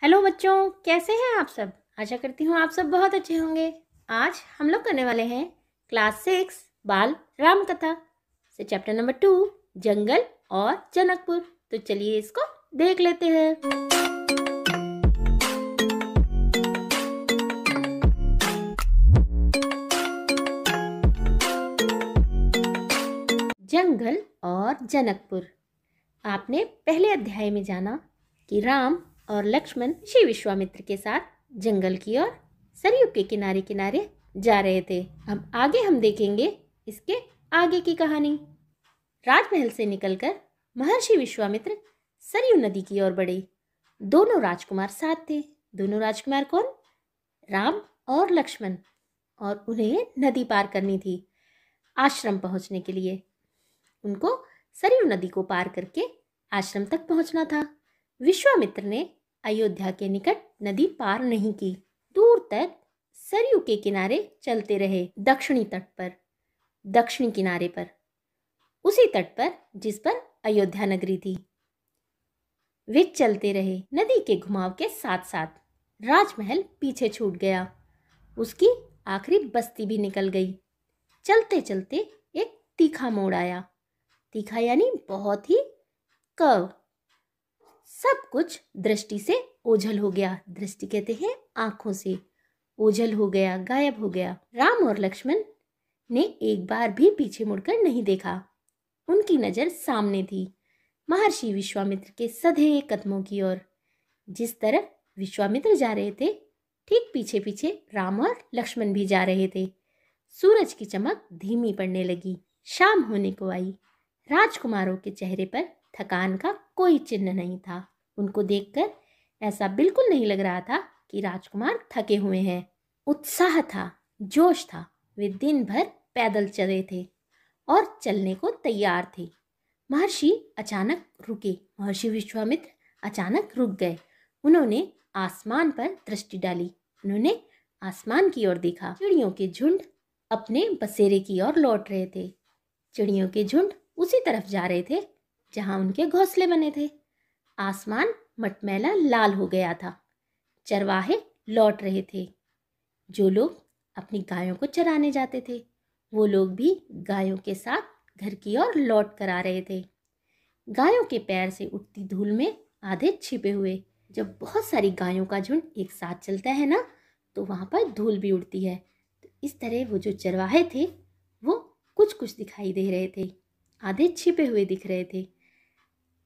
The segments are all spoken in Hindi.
हेलो बच्चों, कैसे हैं आप सब। आशा करती हूँ आप सब बहुत अच्छे होंगे। आज हम लोग करने वाले हैं क्लास 6 बाल राम कथा से चैप्टर नंबर 2 जंगल और जनकपुर। तो चलिए इसको देख लेते हैं। जंगल और जनकपुर। आपने पहले अध्याय में जाना कि राम और लक्ष्मण ऋषि विश्वामित्र के साथ जंगल की ओर सरयू के किनारे किनारे जा रहे थे। अब आगे हम देखेंगे इसके आगे की कहानी। राजमहल से निकलकर महर्षि विश्वामित्र सरयू नदी की ओर बढ़े। दोनों राजकुमार साथ थे। दोनों राजकुमार कौन? राम और लक्ष्मण। और उन्हें नदी पार करनी थी आश्रम पहुंचने के लिए। उनको सरयू नदी को पार करके आश्रम तक पहुंचना था। विश्वामित्र ने अयोध्या के निकट नदी पार नहीं की। दूर तक सरयू के किनारे चलते रहे, दक्षिणी तट पर, दक्षिणी किनारे पर, उसी तट पर जिस पर अयोध्या नगरी थी। वे चलते रहे। नदी के घुमाव के साथ साथ राजमहल पीछे छूट गया। उसकी आखिरी बस्ती भी निकल गई। चलते चलते एक तीखा मोड़ आया। तीखा यानी बहुत ही कर्व। सब कुछ दृष्टि से ओझल हो गया। दृष्टि कहते हैं आंखों से। ओझल हो गया, गायब हो गया। राम और लक्ष्मण ने एक बार भी पीछे मुड़कर नहीं देखा। उनकी नजर सामने थी, महर्षि विश्वामित्र के सधे कदमों की ओर। जिस तरफ विश्वामित्र जा रहे थे, ठीक पीछे पीछे राम और लक्ष्मण भी जा रहे थे। सूरज की चमक धीमी पड़ने लगी। शाम होने को आई। राजकुमारों के चेहरे पर थकान का कोई चिन्ह नहीं था। उनको देखकर ऐसा बिल्कुल नहीं लग रहा था कि राजकुमार थके हुए हैं। उत्साह था, जोश था। वे दिन भर पैदल चले थे और चलने को तैयार थे। महर्षि अचानक रुके। महर्षि विश्वामित्र अचानक रुक गए। उन्होंने आसमान पर दृष्टि डाली। उन्होंने आसमान की ओर देखा। चिड़ियों के झुंड अपने बसेरे की ओर लौट रहे थे। चिड़ियों के झुंड उसी तरफ जा रहे थे जहां उनके घोंसले बने थे। आसमान मटमैला लाल हो गया था। चरवाहे लौट रहे थे। जो लोग अपनी गायों को चराने जाते थे, वो लोग भी गायों के साथ घर की ओर लौट कर आ रहे थे। गायों के पैर से उठती धूल में आधे छिपे हुए। जब बहुत सारी गायों का झुंड एक साथ चलता है ना, तो वहां पर धूल भी उड़ती है। तो इस तरह वो जो चरवाहे थे वो कुछ कुछ दिखाई दे रहे थे, आधे छिपे हुए दिख रहे थे।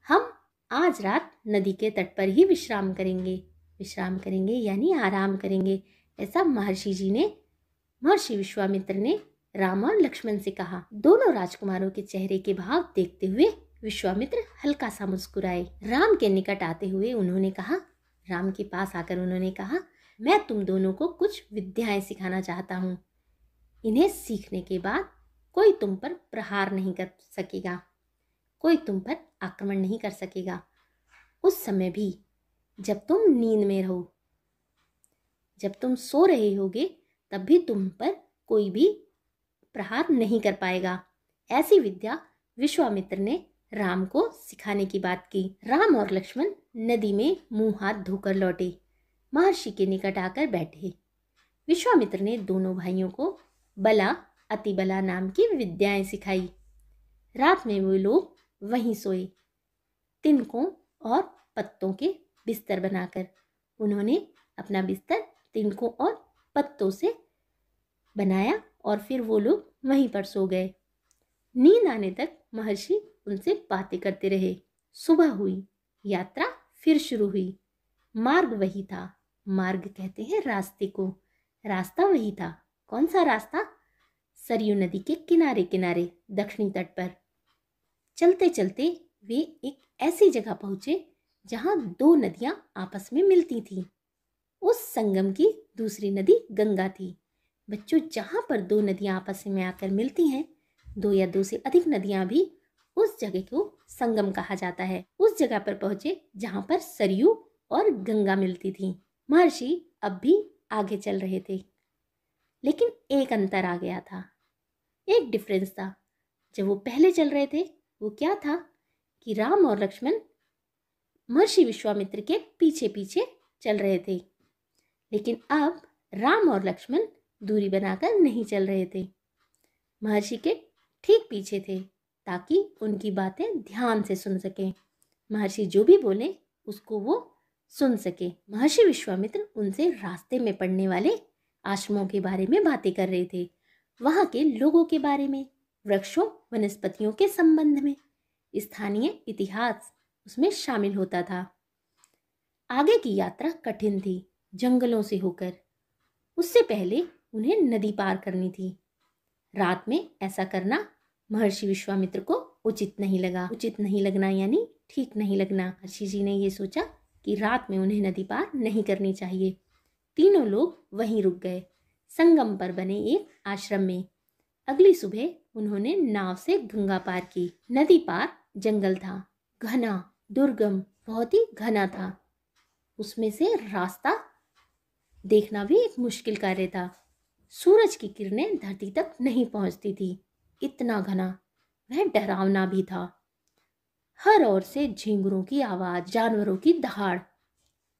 हम आज रात नदी के तट पर ही विश्राम करेंगे। विश्राम करेंगे यानी आराम करेंगे, ऐसा महर्षि विश्वामित्र ने राम और लक्ष्मण से कहा। दोनों राजकुमारों के चेहरे के भाव देखते हुए विश्वामित्र हल्का सा मुस्कुराए। राम के निकट आते हुए उन्होंने कहा, राम के पास आकर उन्होंने कहा, मैं तुम दोनों को कुछ विद्याएं सिखाना चाहता हूँ। इन्हें सीखने के बाद कोई तुम पर प्रहार नहीं कर सकेगा, कोई तुम पर आक्रमण नहीं कर सकेगा। उस समय भी जब तुम नींद में रहो, जब तुम सो रहे होगे, तब भी तुम पर कोई भी प्रहार नहीं कर पाएगा। ऐसी विद्या विश्वामित्र ने राम को सिखाने की बात की। राम और लक्ष्मण नदी में मुंह हाथ धोकर लौटे। महर्षि के निकट आकर बैठे। विश्वामित्र ने दोनों भाइयों को बला अतिबला नाम की विद्याएं सिखाई। रात में वे लोग वहीं सोए, तिनकों और पत्तों के बिस्तर बनाकर। उन्होंने अपना बिस्तर तिनकों और पत्तों से बनाया और फिर वो लोग वहीं पर सो गए। नींद आने तक महर्षि उनसे बातें करते रहे। सुबह हुई, यात्रा फिर शुरू हुई। मार्ग वही था। मार्ग कहते हैं रास्ते को। रास्ता वही था। कौन सा रास्ता? सरयू नदी के किनारे किनारे दक्षिणी तट पर। चलते चलते वे एक ऐसी जगह पहुंचे जहां दो नदियां आपस में मिलती थीं। उस संगम की दूसरी नदी गंगा थी। बच्चों, जहां पर दो नदियां आपस में आकर मिलती हैं, दो या दो से अधिक नदियां भी, उस जगह को संगम कहा जाता है। उस जगह पर पहुंचे जहां पर सरयू और गंगा मिलती थी। महर्षि अब भी आगे चल रहे थे, लेकिन एक अंतर आ गया था, एक डिफरेंस था। जब वो पहले चल रहे थे, वो क्या था कि राम और लक्ष्मण महर्षि विश्वामित्र के पीछे पीछे चल रहे थे, लेकिन अब राम और लक्ष्मण दूरी बनाकर नहीं चल रहे थे। महर्षि के ठीक पीछे थे ताकि उनकी बातें ध्यान से सुन सकें। महर्षि जो भी बोले उसको वो सुन सके। महर्षि विश्वामित्र उनसे रास्ते में पड़ने वाले आश्रमों के बारे में बातें कर रहे थे, वहाँ के लोगों के बारे में, वृक्षों वनस्पतियों के संबंध में, स्थानीय इतिहास उसमें शामिल होता था। आगे की यात्रा कठिन थी, जंगलों से होकर। उससे पहले उन्हें नदी पार करनी थी। रात में ऐसा करना महर्षि विश्वामित्र को उचित नहीं लगा। उचित नहीं लगना यानी ठीक नहीं लगना। महर्षि जी ने ये सोचा कि रात में उन्हें नदी पार नहीं करनी चाहिए। तीनों लोग वहीं रुक गए, संगम पर बने एक आश्रम में। अगली सुबह उन्होंने नाव से गंगा पार की। नदी पार जंगल था, घना, दुर्गम, बहुत ही घना था। उसमें से रास्ता देखना भी एक मुश्किल कार्य था। सूरज की किरणें धरती तक नहीं पहुंचती थी, इतना घना। वह डरावना भी था। हर ओर से झींगुरों की आवाज, जानवरों की दहाड़,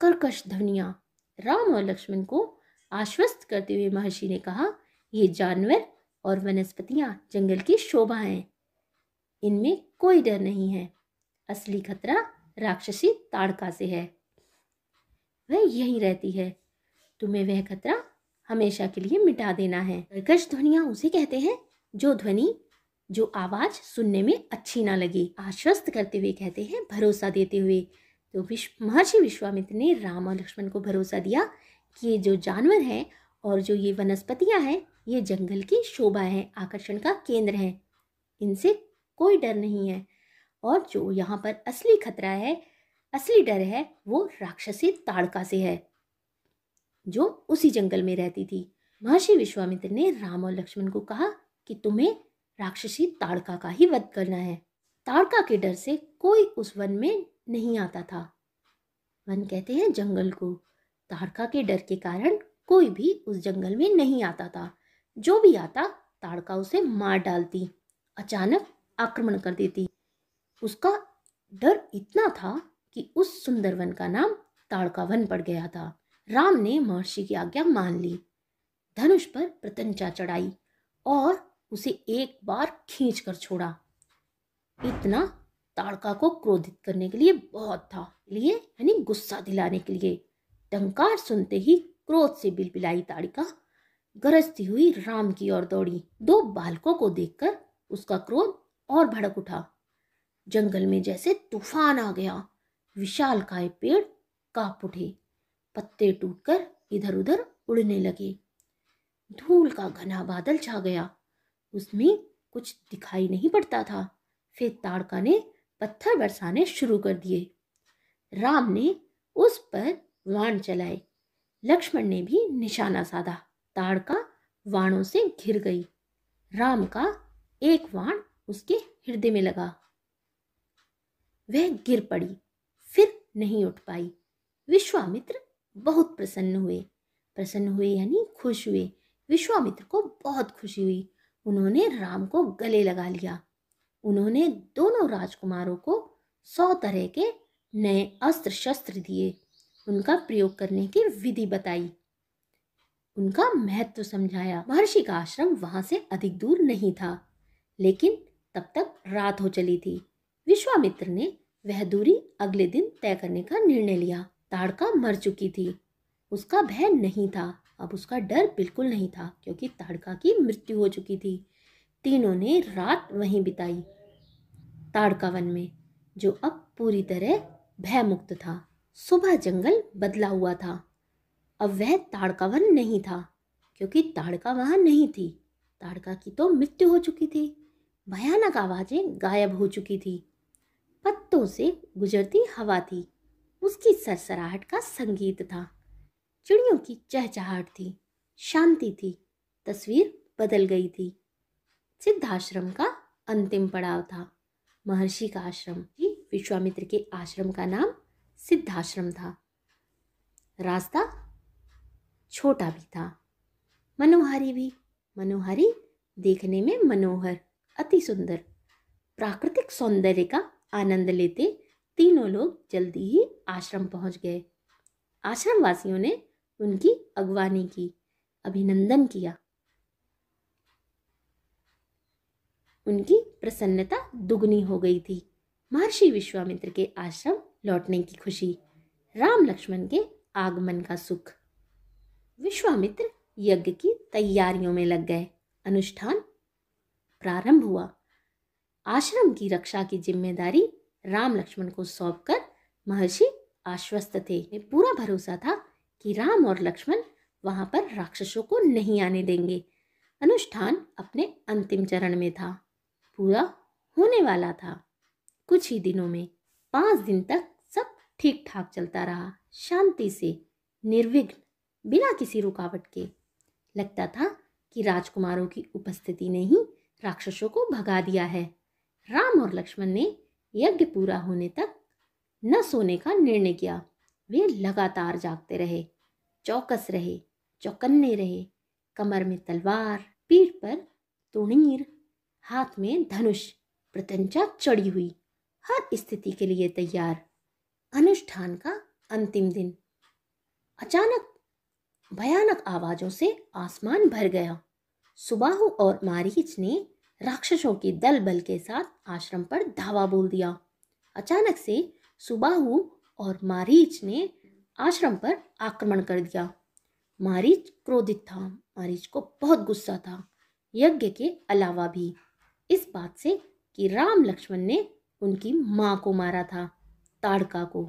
कर्कश ध्वनियां। राम और लक्ष्मण को आश्वस्त करते हुए महर्षि ने कहा, ये जानवर और वनस्पतियां जंगल की शोभा हैं, इनमें कोई डर नहीं है। असली खतरा राक्षसी ताड़का से है, वह यहीं रहती है। तुम्हें वह खतरा हमेशा के लिए मिटा देना है। कर्कश ध्वनियां उसे कहते हैं जो ध्वनि, जो आवाज सुनने में अच्छी ना लगे। आश्वस्त करते हुए कहते हैं, भरोसा देते हुए। तो महर्षि विश्वामित्र ने राम और लक्ष्मण को भरोसा दिया कि ये जो जानवर हैं और जो ये वनस्पतियां हैं, ये जंगल की शोभा है, आकर्षण का केंद्र है, इनसे कोई डर नहीं है। और जो यहाँ पर असली खतरा है, असली डर है, वो राक्षसी ताड़का से है, जो उसी जंगल में रहती थी। महर्षि विश्वामित्र ने राम और लक्ष्मण को कहा कि तुम्हें राक्षसी ताड़का का ही वध करना है। ताड़का के डर से कोई उस वन में नहीं आता था। वन कहते हैं जंगल को। ताड़का के डर के कारण कोई भी उस जंगल में नहीं आता था। जो भी आता, ताड़का उसे मार डालती, अचानक आक्रमण कर देती। उसका डर इतना था कि उस सुंदर वन का नाम ताड़का वन पड़ गया था। राम ने महर्षि की आज्ञा मान ली, धनुष पर प्रत्यंचा चढ़ाई और उसे एक बार खींच कर छोड़ा। इतना ताड़का को क्रोधित करने के लिए बहुत था, लिए यानी गुस्सा दिलाने के लिए। टंकार सुनते ही क्रोध से बिलबिलाई ताड़का गरजती हुई राम की ओर दौड़ी। दो बालकों को देखकर उसका क्रोध और भड़क उठा। जंगल में जैसे तूफान आ गया। विशालकाय पेड़ कांप उठे, पत्ते टूटकर इधर उधर उड़ने लगे। धूल का घना बादल छा गया, उसमें कुछ दिखाई नहीं पड़ता था। फिर ताड़का ने पत्थर बरसाने शुरू कर दिए। राम ने उस पर बाण चलाए, लक्ष्मण ने भी निशाना साधा। ताड़का बाणों से घिर गई। राम का एक बाण उसके हृदय में लगा, वह गिर पड़ी, फिर नहीं उठ पाई। विश्वामित्र बहुत प्रसन्न हुए यानी खुश हुए। विश्वामित्र को बहुत खुशी हुई। उन्होंने राम को गले लगा लिया। उन्होंने दोनों राजकुमारों को 100 तरह के नए अस्त्र शस्त्र दिए, उनका प्रयोग करने की विधि बताई, उनका महत्व समझाया। महर्षि का आश्रम वहां से अधिक दूर नहीं था, लेकिन तब तक रात हो चली थी। विश्वामित्र ने वह दूरी अगले दिन तय करने का निर्णय लिया। ताड़का मर चुकी थी, उसका भय नहीं था, अब उसका डर बिल्कुल नहीं था, क्योंकि ताड़का की मृत्यु हो चुकी थी। तीनों ने रात वहीं बिताई, ताड़का वन में, जो अब पूरी तरह भयमुक्त था। सुबह जंगल बदला हुआ था। अब वह ताड़का वन नहीं था, क्योंकि ताड़का वहां नहीं थी। ताड़का की तो मृत्यु हो चुकी थी। भयानक आवाजें गायब हो चुकी थी। पत्तों से गुजरती हवा थी, उसकी सरसराहट का संगीत था। चिड़ियों की चहचहाट थी, शांति थी। तस्वीर बदल गई थी। सिद्धाश्रम का अंतिम पड़ाव था। महर्षि का आश्रम, विश्वामित्र के आश्रम का नाम सिद्धाश्रम था। रास्ता छोटा भी था, मनोहारी भी। मनोहारी, देखने में मनोहर, अति सुंदर। प्राकृतिक सौंदर्य का आनंद लेते तीनों लोग जल्दी ही आश्रम पहुंच गए। आश्रम वासियों ने उनकी अगवानी की, अभिनंदन किया। उनकी प्रसन्नता दुगनी हो गई थी। महर्षि विश्वामित्र के आश्रम लौटने की खुशी, राम लक्ष्मण के आगमन का सुख। विश्वामित्र यज्ञ की तैयारियों में लग गए। अनुष्ठान प्रारंभ हुआ। आश्रम की रक्षा की जिम्मेदारी राम लक्ष्मण को सौंपकर महर्षि आश्वस्त थे। पूरा भरोसा था कि राम और लक्ष्मण वहां पर राक्षसों को नहीं आने देंगे। अनुष्ठान अपने अंतिम चरण में था, पूरा होने वाला था कुछ ही दिनों में। 5 दिन तक सब ठीक ठाक चलता रहा, शांति से, निर्विघ्न, बिना किसी रुकावट के। लगता था कि राजकुमारों की उपस्थिति ने ही राक्षसों को भगा दिया है। राम और लक्ष्मण ने यज्ञ पूरा होने तक न सोने का निर्णय किया। वे लगातार जागते रहे, चौकस रहे, चौकन्ने रहे। कमर में तलवार, पीठ पर तुणीर, हाथ में धनुष, प्रत्यंचा चढ़ी हुई, हर स्थिति के लिए तैयार। अनुष्ठान का अंतिम दिन। अचानक भयानक आवाजों से आसमान भर गया। सुबाहु और मारीच ने राक्षसों के दल बल के साथ आश्रम पर धावा बोल दिया। अचानक से सुबाहु और मारीच ने आश्रम पर आक्रमण कर दिया। मारीच क्रोधित था, मारीच को बहुत गुस्सा था, यज्ञ के अलावा भी इस बात से कि राम लक्ष्मण ने उनकी मां को मारा था, ताड़का को।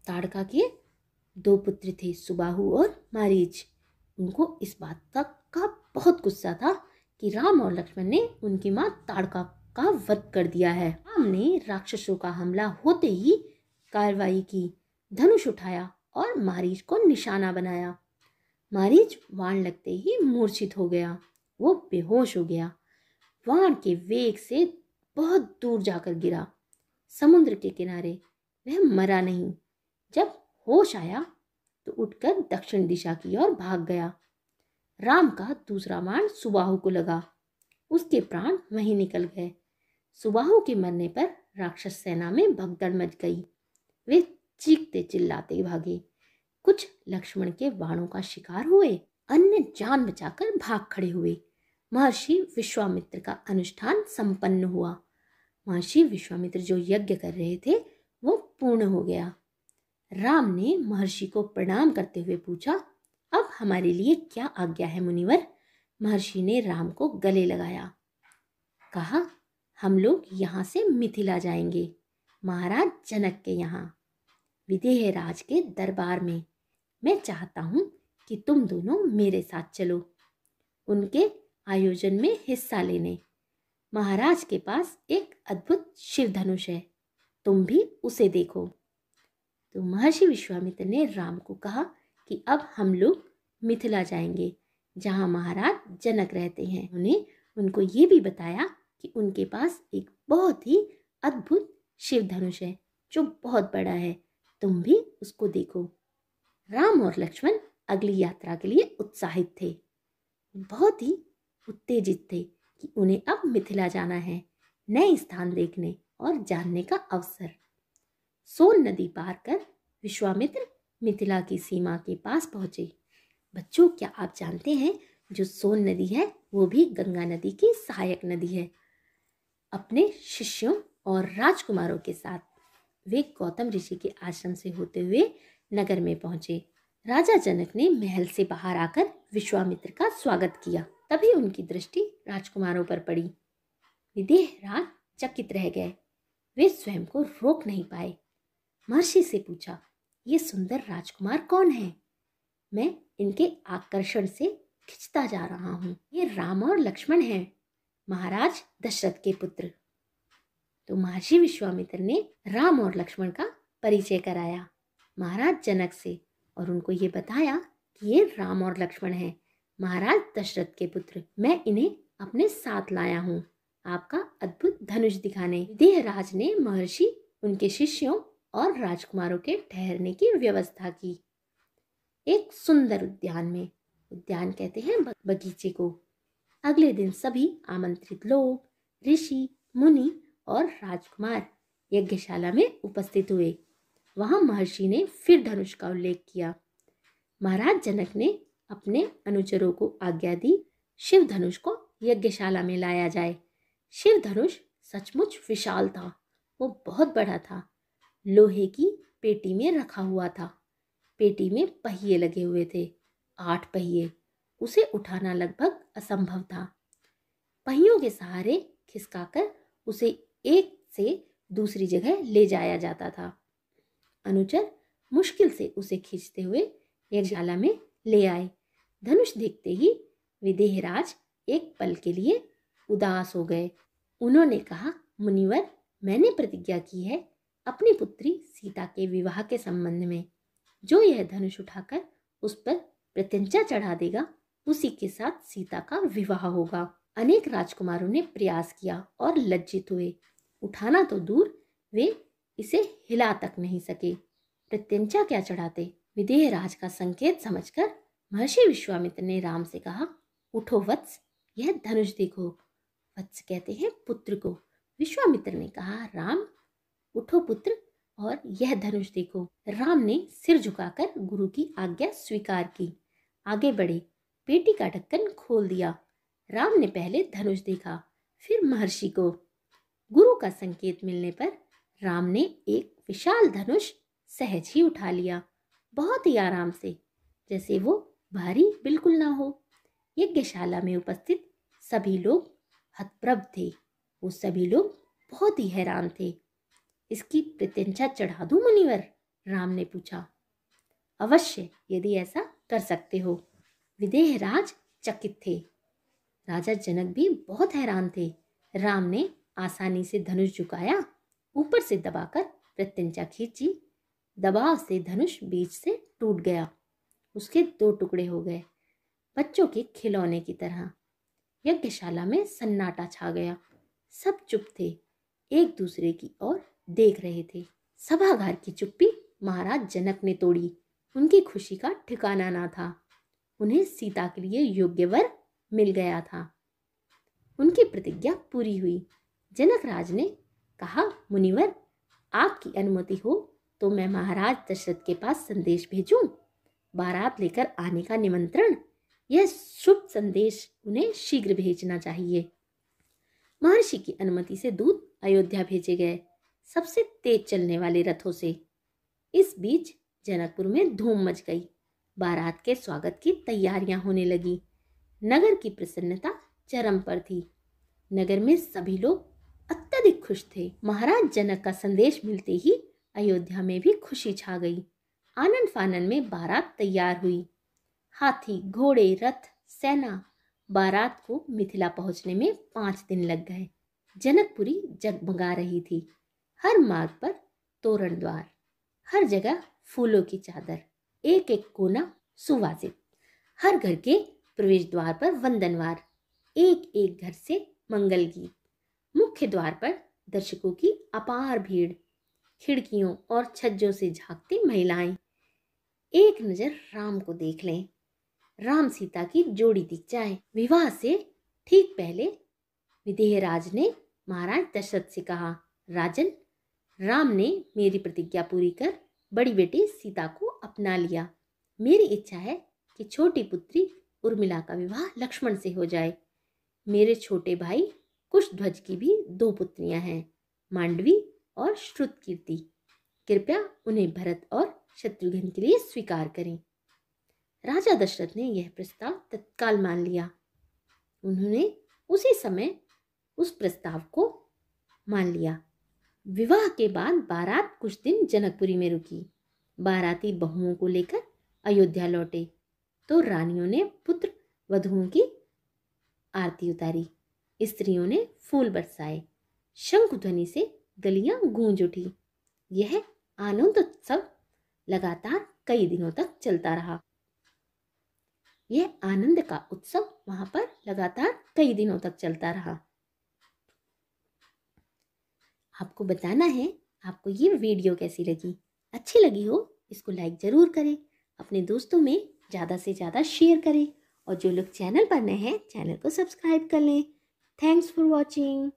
ताड़का के 2 पुत्र थे, सुबाहु और मारीच। उनको इस बात का बहुत गुस्सा था कि राम और लक्ष्मण ने उनकी मां ताड़का का वध कर दिया है। राम ने राक्षसों का हमला होते ही कार्रवाई की, धनुष उठाया और मारीच को निशाना बनाया। मारीच बाण लगते ही मूर्छित हो गया, वो बेहोश हो गया। बाण के वेग से बहुत दूर जाकर गिरा, समुद्र के किनारे। वह मरा नहीं। जब होश आया तो उठकर दक्षिण दिशा की ओर भाग गया। राम का दूसरा बाण सुबाहु को लगा, उसके प्राण वहीं निकल गए। सुबाहु के मरने पर राक्षस सेना में भगदड़ मच गई। वे चीखते चिल्लाते भागे। कुछ लक्ष्मण के बाणों का शिकार हुए, अन्य जान बचाकर भाग खड़े हुए। महर्षि विश्वामित्र का अनुष्ठान संपन्न हुआ। महर्षि विश्वामित्र जो यज्ञ कर रहे थे वो पूर्ण हो गया। राम ने महर्षि को प्रणाम करते हुए पूछा, अब हमारे लिए क्या आज्ञा है मुनिवर? महर्षि ने राम को गले लगाया, कहा, हम लोग यहाँ से मिथिला जाएंगे, महाराज जनक के यहाँ, विदेह राज के दरबार में। मैं चाहता हूँ कि तुम दोनों मेरे साथ चलो, उनके आयोजन में हिस्सा लेने। महाराज के पास एक अद्भुत शिव धनुष है, तुम भी उसे देखो। तो महर्षि विश्वामित्र ने राम को कहा कि अब हम लोग मिथिला जाएंगे, जहाँ महाराज जनक रहते हैं। उन्हें उनको ये भी बताया कि उनके पास एक बहुत ही अद्भुत शिव धनुष है जो बहुत बड़ा है, तुम भी उसको देखो। राम और लक्ष्मण अगली यात्रा के लिए उत्साहित थे, बहुत ही उत्तेजित थे कि उन्हें अब मिथिला जाना है, नए स्थान देखने और जानने का अवसर। सोन नदी पार कर विश्वामित्र मिथिला की सीमा के पास पहुंचे। बच्चों, क्या आप जानते हैं जो सोन नदी है वो भी गंगा नदी की सहायक नदी है। अपने शिष्यों और राजकुमारों के साथ वे गौतम ऋषि के आश्रम से होते हुए नगर में पहुंचे। राजा जनक ने महल से बाहर आकर विश्वामित्र का स्वागत किया। तभी उनकी दृष्टि राजकुमारों पर पड़ी। विदेह राज चकित रह गए, वे स्वयं को रोक नहीं पाए। महर्षि से पूछा, ये सुंदर राजकुमार कौन है? मैं इनके आकर्षण से खिंचता जा रहा हूँ। ये राम और लक्ष्मण हैं, महाराज दशरथ के पुत्र। तो महर्षि विश्वामित्र ने राम और लक्ष्मण का परिचय कराया महाराज जनक से और उनको ये बताया कि ये राम और लक्ष्मण हैं, महाराज दशरथ के पुत्र। मैं इन्हें अपने साथ लाया हूँ आपका अद्भुत धनुष दिखाने। विदेहराज ने महर्षि, उनके शिष्यों और राजकुमारों के ठहरने की व्यवस्था की। एक सुंदर उद्यान में, उद्यान कहते हैं बगीचे को। अगले दिन सभी आमंत्रित लोग, ऋषि, मुनि और राजकुमार यज्ञशाला में उपस्थित हुए। वहां महर्षि ने फिर धनुष का उल्लेख किया। महाराज जनक ने अपने अनुचरों को आज्ञा दी, शिव धनुष को यज्ञशाला में लाया जाए। शिव धनुष सचमुच विशाल था, वो बहुत बड़ा था, लोहे की पेटी में रखा हुआ था। पेटी में पहिए लगे हुए थे, 8 पहिए। उसे उठाना लगभग असंभव था। पहियों के सहारे खिसकाकर उसे एक से दूसरी जगह ले जाया जाता था। अनुचर मुश्किल से उसे खींचते हुए यज्ञशाला में ले आए। धनुष देखते ही विदेहराज एक पल के लिए उदास हो गए। उन्होंने कहा, मुनिवर, मैंने प्रतिज्ञा की है अपनी पुत्री सीता के विवाह के संबंध में। जो यह धनुष उठाकर उस पर प्रत्यंचा चढ़ा देगा, उसी के साथ सीता का विवाह होगा। अनेक राजकुमारों ने प्रयास किया और लज्जित हुए। उठाना तो दूर, वे इसे हिला तक नहीं सके। प्रत्यंचा क्या चढ़ाते। विदेहराज का संकेत समझकर महर्षि विश्वामित्र ने राम से कहा, उठो वत्स, यह धनुष देखो। वत्स कहते हैं पुत्र को। विश्वामित्र ने कहा, राम उठो पुत्र और यह धनुष देखो। राम ने सिर झुकाकर गुरु की आज्ञा स्वीकार की। आगे बढ़े, पेटी का ढक्कन खोल दिया। राम ने पहले धनुष देखा, फिर महर्षि को। गुरु का संकेत मिलने पर राम ने एक विशाल धनुष सहज ही उठा लिया, बहुत ही आराम से, जैसे वो भारी बिल्कुल ना हो। यज्ञशाला में उपस्थित सभी लोग हतप्रभ थे। वो सभी लोग बहुत ही हैरान थे। इसकी प्रत्यंचा चढ़ा दूं मुनिवर? राम ने पूछा। अवश्य, यदि ऐसा कर सकते हो। विदेहराज चकित थे। राजा जनक भी बहुत हैरान थे। राम ने आसानी से धनुष झुकाया, ऊपर से दबाकर प्रत्यंचा खींची। दबाव से धनुष बीच से टूट गया। उसके 2 टुकड़े हो गए, बच्चों के खिलौने की तरह। यज्ञशाला में सन्नाटा छा गया। सब चुप थे, एक दूसरे की ओर देख रहे थे। सभागार की चुप्पी महाराज जनक ने तोड़ी। उनकी खुशी का ठिकाना ना था। उन्हें सीता के लिए योग्य वर मिल गया था। उनकी प्रतिज्ञा पूरी हुई। जनक राज ने कहा, मुनिवर, आपकी अनुमति हो तो मैं महाराज दशरथ के पास संदेश भेजूं? बारात लेकर आने का निमंत्रण। यह शुभ संदेश उन्हें शीघ्र भेजना चाहिए। महर्षि की अनुमति से दूत अयोध्या भेजे गए, सबसे तेज चलने वाले रथों से। इस बीच जनकपुर में धूम मच गई। बारात के स्वागत की तैयारियां होने लगी। नगर की प्रसन्नता चरम पर थी। नगर में सभी लोग अत्यधिक खुश थे। महाराज जनक का संदेश मिलते ही अयोध्या में भी खुशी छा गई। आनंद फानन में बारात तैयार हुई। हाथी, घोड़े, रथ, सेना। बारात को मिथिला पहुंचने में 5 दिन लग गए। जनकपुरी जगमगा रही थी। हर मार्ग पर तोरण द्वार, हर जगह फूलों की चादर, एक एक कोना सुवासित। हर घर के प्रवेश द्वार पर वंदनवार, एक एक घर से मंगल गीत। मुख्य द्वार पर दर्शकों की अपार भीड़। खिड़कियों और छज्जों से झांकती महिलाएं। एक नजर राम को देख लें, राम सीता की जोड़ी दिख जाए। विवाह से ठीक पहले विदेहराज ने महाराज दशरथ से कहा, राजन, राम ने मेरी प्रतिज्ञा पूरी कर बड़ी बेटी सीता को अपना लिया। मेरी इच्छा है कि छोटी पुत्री उर्मिला का विवाह लक्ष्मण से हो जाए। मेरे छोटे भाई कुशध्वज की भी 2 पुत्रियां हैं, मांडवी और श्रुतकीर्ति। कृपया उन्हें भरत और शत्रुघ्न के लिए स्वीकार करें। राजा दशरथ ने यह प्रस्ताव तत्काल मान लिया। उन्होंने उसी समय उस प्रस्ताव को मान लिया। विवाह के बाद बारात कुछ दिन जनकपुरी में रुकी। बाराती बहुओं को लेकर अयोध्या लौटे तो रानियों ने पुत्र वधुओं की आरती उतारी। स्त्रियों ने फूल बरसाए। शंख ध्वनि से गलियां गूंज उठी। यह आनंद उत्सव लगातार कई दिनों तक चलता रहा। यह आनंद का उत्सव वहां पर लगातार कई दिनों तक चलता रहा। आपको बताना है आपको ये वीडियो कैसी लगी। अच्छी लगी हो इसको लाइक जरूर करें, अपने दोस्तों में ज़्यादा से ज़्यादा शेयर करें और जो लोग चैनल पर नए हैं चैनल को सब्सक्राइब कर लें। Thanks for watching.